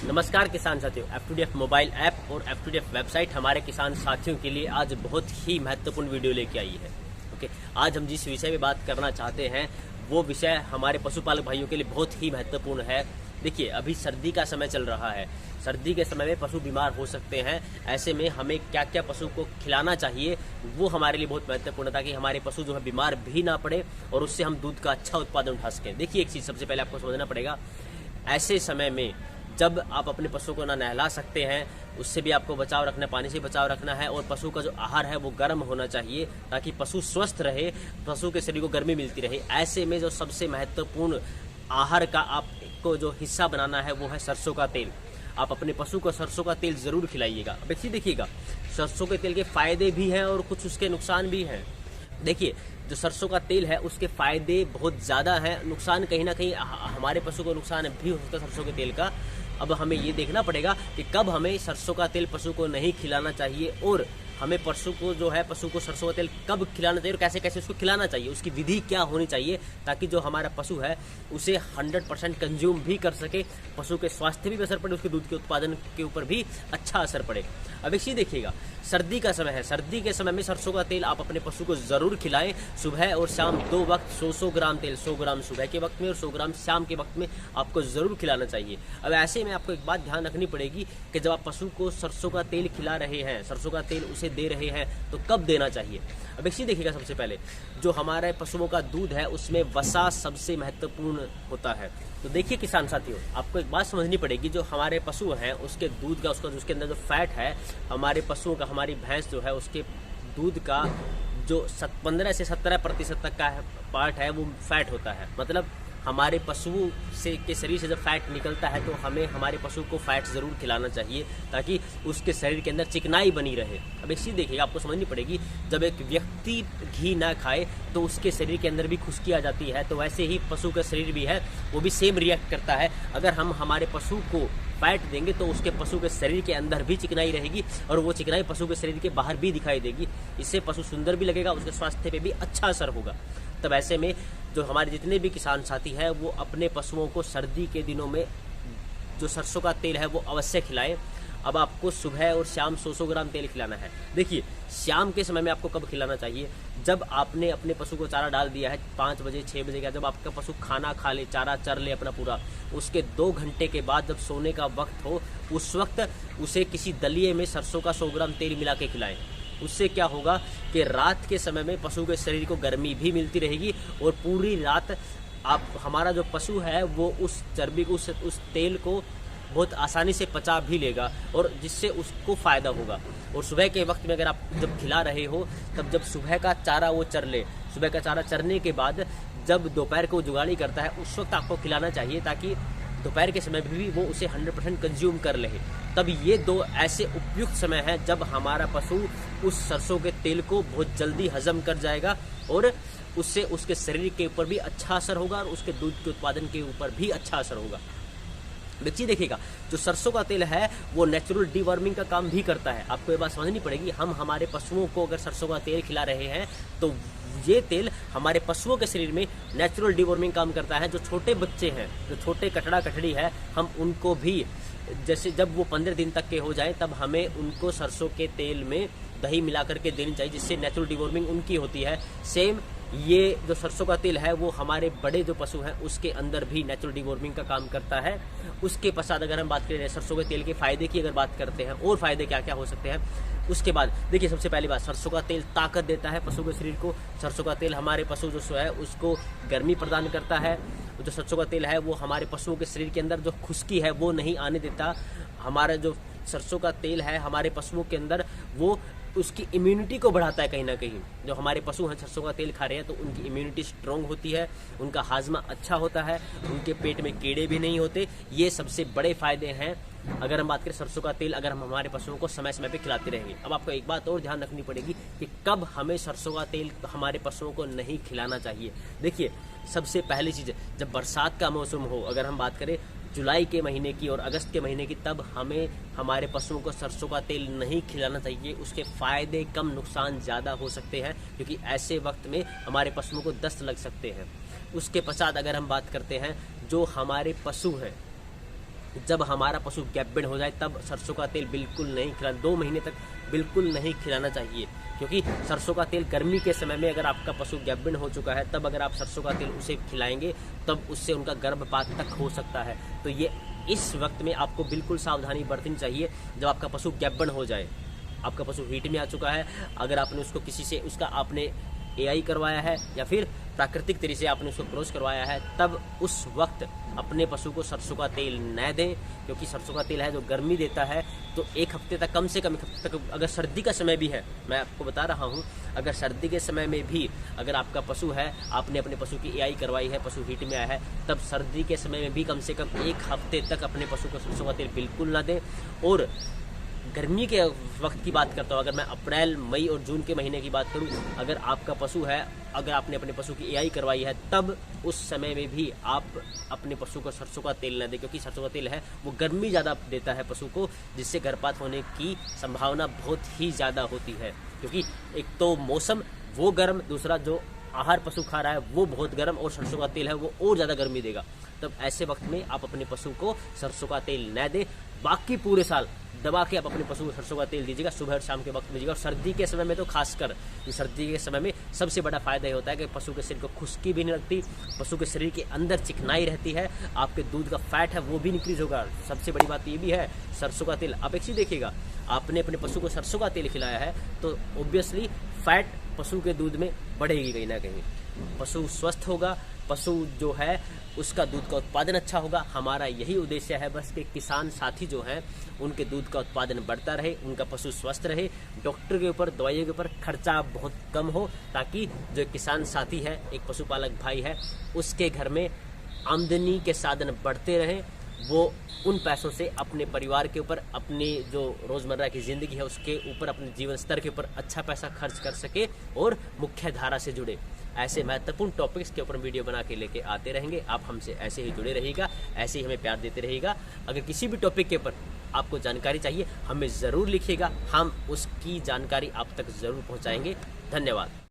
नमस्कार किसान साथियों, F2DF मोबाइल ऐप और F2DF वेबसाइट हमारे किसान साथियों के लिए आज बहुत ही महत्वपूर्ण वीडियो लेके आई है। ओके, आज हम जिस विषय में बात करना चाहते हैं वो विषय हमारे पशुपालक भाइयों के लिए बहुत ही महत्वपूर्ण है। देखिए, अभी सर्दी का समय चल रहा है। सर्दी के समय में पशु बीमार हो सकते हैं। ऐसे में हमें क्या क्या पशु को खिलाना चाहिए वो हमारे लिए बहुत महत्वपूर्ण है, ताकि हमारे पशु जो है बीमार भी ना पड़े और उससे हम दूध का अच्छा उत्पादन उठा सकें। देखिए, एक चीज़ सबसे पहले आपको समझना पड़ेगा, ऐसे समय में जब आप अपने पशु को ना नहला सकते हैं, उससे भी आपको बचाव रखना है, पानी से बचाव रखना है। और पशु का जो आहार है वो गर्म होना चाहिए ताकि पशु स्वस्थ रहे, पशु के शरीर को गर्मी मिलती रहे। ऐसे में जो सबसे महत्वपूर्ण आहार का आपको जो हिस्सा बनाना है वो है सरसों का तेल। आप अपने पशु को सरसों का तेल ज़रूर खिलाइएगा। अब देखिएगा, सरसों के तेल के फ़ायदे भी हैं और कुछ उसके नुकसान भी हैं। देखिए, जो सरसों का तेल है उसके फ़ायदे बहुत ज़्यादा हैं, नुकसान कहीं ना कहीं हमारे पशु को नुकसान भी हो सकता है सरसों के तेल का। अब हमें ये देखना पड़ेगा कि कब हमें सरसों का तेल पशु को नहीं खिलाना चाहिए और हमें पशु को सरसों का तेल कब खिलाना चाहिए और कैसे कैसे उसको खिलाना चाहिए, उसकी विधि क्या होनी चाहिए, ताकि जो हमारा पशु है उसे 100% कंज्यूम भी कर सके, पशु के स्वास्थ्य भी असर पड़े, उसके दूध के उत्पादन के ऊपर भी अच्छा असर पड़े। अब एक चीज़ देखिएगा, सर्दी का समय है। सर्दी के समय में सरसों का तेल आप अपने पशु को ज़रूर खिलाएं। सुबह और शाम 2 वक्त 100 ग्राम तेल, 100 ग्राम सुबह के वक्त में और 100 ग्राम शाम के वक्त में आपको ज़रूर खिलाना चाहिए। अब ऐसे में आपको एक बात ध्यान रखनी पड़ेगी कि जब आप पशु को सरसों का तेल खिला रहे हैं, सरसों का तेल उसे दे रहे हैं, तो कब देना चाहिए। अब एक चीज़ देखिएगा, सबसे पहले जो हमारे पशुओं का दूध है उसमें वसा सबसे महत्वपूर्ण होता है। तो देखिए किसान साथियों, आपको एक बात समझनी पड़ेगी, जो हमारे पशु हैं उसके दूध का उसके अंदर जो फैट है, हमारे पशुओं का, हमारी भैंस जो है उसके दूध का जो 15 से 17% तक का पार्ट है वो फैट होता है। मतलब हमारे पशुओं के शरीर से जब फैट निकलता है तो हमें हमारे पशु को फैट ज़रूर खिलाना चाहिए ताकि उसके शरीर के अंदर चिकनाई बनी रहे। अब एक चीज़ देखिएगा, आपको समझनी पड़ेगी, जब एक व्यक्ति घी ना खाए तो उसके शरीर के अंदर भी खुश्की आ जाती है, तो वैसे ही पशु का शरीर भी है वो भी सेम रिएक्ट करता है। अगर हम हमारे पशु को फैट देंगे तो उसके पशु के शरीर के अंदर भी चिकनाई रहेगी और वो चिकनाई पशु के शरीर के बाहर भी दिखाई देगी। इससे पशु सुंदर भी लगेगा, उसके स्वास्थ्य पे भी अच्छा असर होगा। तब ऐसे में जो हमारे जितने भी किसान साथी हैं वो अपने पशुओं को सर्दी के दिनों में जो सरसों का तेल है वो अवश्य खिलाएं। अब आपको सुबह और शाम 100 ग्राम तेल खिलाना है। देखिए, शाम के समय में आपको कब खिलाना चाहिए, जब आपने अपने पशु को चारा डाल दिया है 5 बजे 6 बजे का, जब आपका पशु खाना खा ले, चारा चर ले अपना पूरा, उसके 2 घंटे के बाद जब सोने का वक्त हो, उस वक्त उसे किसी दलिए में सरसों का 100 ग्राम तेल मिला के खिलाएं। उससे क्या होगा कि रात के समय में पशु के शरीर को गर्मी भी मिलती रहेगी और पूरी रात हमारा जो पशु है वो उस चर्बी को, उस तेल को बहुत आसानी से पचा भी लेगा और जिससे उसको फ़ायदा होगा। और सुबह के वक्त में अगर आप जब खिला रहे हो, तब जब सुबह का चारा वो चर ले, सुबह का चारा चरने के बाद जब दोपहर को जुगाड़ी करता है उस वक्त आपको खिलाना चाहिए, ताकि दोपहर के समय भी वो उसे 100% कंज्यूम कर ले। तब ये 2 ऐसे उपयुक्त समय हैं जब हमारा पशु उस सरसों के तेल को बहुत जल्दी हजम कर जाएगा और उससे उसके शरीर के ऊपर भी अच्छा असर होगा और उसके दूध के उत्पादन के ऊपर भी अच्छा असर होगा। देखिएगा, जो सरसों का तेल है वो नेचुरल डीवर्मिंग का काम भी करता है। आपको ये बात समझनी पड़ेगी, हम हमारे पशुओं को अगर सरसों का तेल खिला रहे हैं तो ये तेल हमारे पशुओं के शरीर में नेचुरल डीवर्मिंग काम करता है। जो छोटे बच्चे हैं, जो छोटे कटड़ा कटड़ी है, हम उनको भी जैसे जब वो 15 दिन तक के हो जाए तब हमें उनको सरसों के तेल में दही मिला करके देनी चाहिए, जिससे नेचुरल डीवर्मिंग उनकी होती है। सेम ये जो सरसों का तेल है वो हमारे बड़े जो पशु हैं उसके अंदर भी नेचुरल डीवर्मिंग का काम करता है। उसके पश्चात अगर हम बात करें सरसों के तेल के फ़ायदे की, अगर बात करते हैं और फ़ायदे क्या क्या हो सकते हैं, उसके बाद देखिए, सबसे पहली बात, सरसों का तेल ताकत देता है पशु के शरीर को। सरसों का तेल हमारे पशु जो है उसको गर्मी प्रदान करता है। जो सरसों का तेल है वो हमारे पशुओं के शरीर के अंदर जो खुश्की है वो नहीं आने देता। हमारा जो सरसों का तेल है हमारे पशुओं के अंदर वो उसकी इम्यूनिटी को बढ़ाता है। कहीं ना कहीं जो हमारे पशु हैं सरसों का तेल खा रहे हैं तो उनकी इम्यूनिटी स्ट्रॉन्ग होती है, उनका हाजमा अच्छा होता है, उनके पेट में कीड़े भी नहीं होते। ये सबसे बड़े फ़ायदे हैं अगर हम बात करें सरसों का तेल, अगर हम हमारे पशुओं को समय समय पे खिलाते रहेंगे। अब आपको एक बात और ध्यान रखनी पड़ेगी कि कब हमें सरसों का तेल हमारे पशुओं को नहीं खिलाना चाहिए। देखिए, सबसे पहली चीज़, जब बरसात का मौसम हो, अगर हम बात करें जुलाई के महीने की और अगस्त के महीने की, तब हमें हमारे पशुओं को सरसों का तेल नहीं खिलाना चाहिए। उसके फ़ायदे कम, नुकसान ज़्यादा हो सकते हैं, क्योंकि ऐसे वक्त में हमारे पशुओं को दस्त लग सकते हैं। उसके पश्चात अगर हम बात करते हैं जो हमारे पशु हैं जब हमारा पशु गैप्ड हो जाए तब सरसों का तेल बिल्कुल नहीं खिलाना, 2 महीने तक बिल्कुल नहीं खिलाना चाहिए। क्योंकि सरसों का तेल गर्मी के समय में अगर आपका पशु गैप्ड हो चुका है तब अगर आप सरसों का तेल उसे खिलाएंगे तब उससे उनका गर्भपात तक हो सकता है। तो ये इस वक्त में आपको बिल्कुल सावधानी बरतनी चाहिए जब आपका पशु गैप्ड हो जाए, आपका पशु हीट में आ चुका है, अगर आपने उसको किसी से उसका आपने एआई करवाया है या फिर प्राकृतिक तरीके से आपने उसको क्रॉस करवाया है, तब उस वक्त अपने पशु को सरसों का तेल न दें। क्योंकि सरसों का तेल है जो गर्मी देता है, तो 1 हफ्ते तक, कम से कम 1 हफ्ते तक, अगर सर्दी का समय भी है, मैं आपको बता रहा हूँ, अगर सर्दी के समय में भी अगर आपका पशु है, आपने अपने पशु की एआई करवाई है, पशु हीट में आया है, तब सर्दी के समय में भी कम से कम 1 हफ्ते तक अपने पशु को सरसों का तेल बिल्कुल ना दें। और गर्मी के वक्त की बात करता हूँ, अगर मैं अप्रैल, मई और जून के महीने की बात करूँ, अगर आपका पशु है, अगर आपने अपने पशु की एआई करवाई है, तब उस समय में भी आप अपने पशु को सरसों का तेल न दें। क्योंकि सरसों का तेल है वो गर्मी ज़्यादा देता है पशु को, जिससे गर्भपात होने की संभावना बहुत ही ज़्यादा होती है। क्योंकि एक तो मौसम वो गर्म, दूसरा जो आहार पशु खा रहा है वो बहुत गर्म, और सरसों का तेल है वो और ज़्यादा गर्मी देगा। तब ऐसे वक्त में आप अपने पशु को सरसों का तेल न दें। बाकी पूरे साल दबा के आप अपने पशु को सरसों का तेल दीजिएगा, सुबह और शाम के वक्त दीजिएगा। और सर्दी के समय में तो खासकर, सर्दी के समय में सबसे बड़ा फायदा ये होता है कि पशु के शरीर को खुश्की भी नहीं लगती, पशु के शरीर के अंदर चिकनाई रहती है, आपके दूध का फैट है वो भी इंक्रीज होगा। सबसे बड़ी बात ये भी है, सरसों का तेल आप एक चीज देखिएगा, आपने अपने पशु को सरसों का तेल खिलाया है तो ऑब्वियसली फैट पशु के दूध में बढ़ेगी कहीं ना कहीं, पशु स्वस्थ होगा, पशु जो है उसका दूध का उत्पादन अच्छा होगा। हमारा यही उद्देश्य है बस कि किसान साथी जो हैं उनके दूध का उत्पादन बढ़ता रहे, उनका पशु स्वस्थ रहे, डॉक्टर के ऊपर, दवाइयों के ऊपर खर्चा बहुत कम हो, ताकि जो किसान साथी है, एक पशुपालक भाई है, उसके घर में आमदनी के साधन बढ़ते रहें, वो उन पैसों से अपने परिवार के ऊपर, अपनी जो रोज़मर्रा की ज़िंदगी है उसके ऊपर, अपने जीवन स्तर के ऊपर अच्छा पैसा खर्च कर सके और मुख्य धारा से जुड़े। ऐसे महत्वपूर्ण टॉपिक्स के ऊपर वीडियो बना के लेके आते रहेंगे। आप हमसे ऐसे ही जुड़े रहिएगा, ऐसे ही हमें प्यार देते रहिएगा। अगर किसी भी टॉपिक के ऊपर आपको जानकारी चाहिए हमें ज़रूर लिखिएगा, हम उसकी जानकारी आप तक ज़रूर पहुँचाएंगे। धन्यवाद।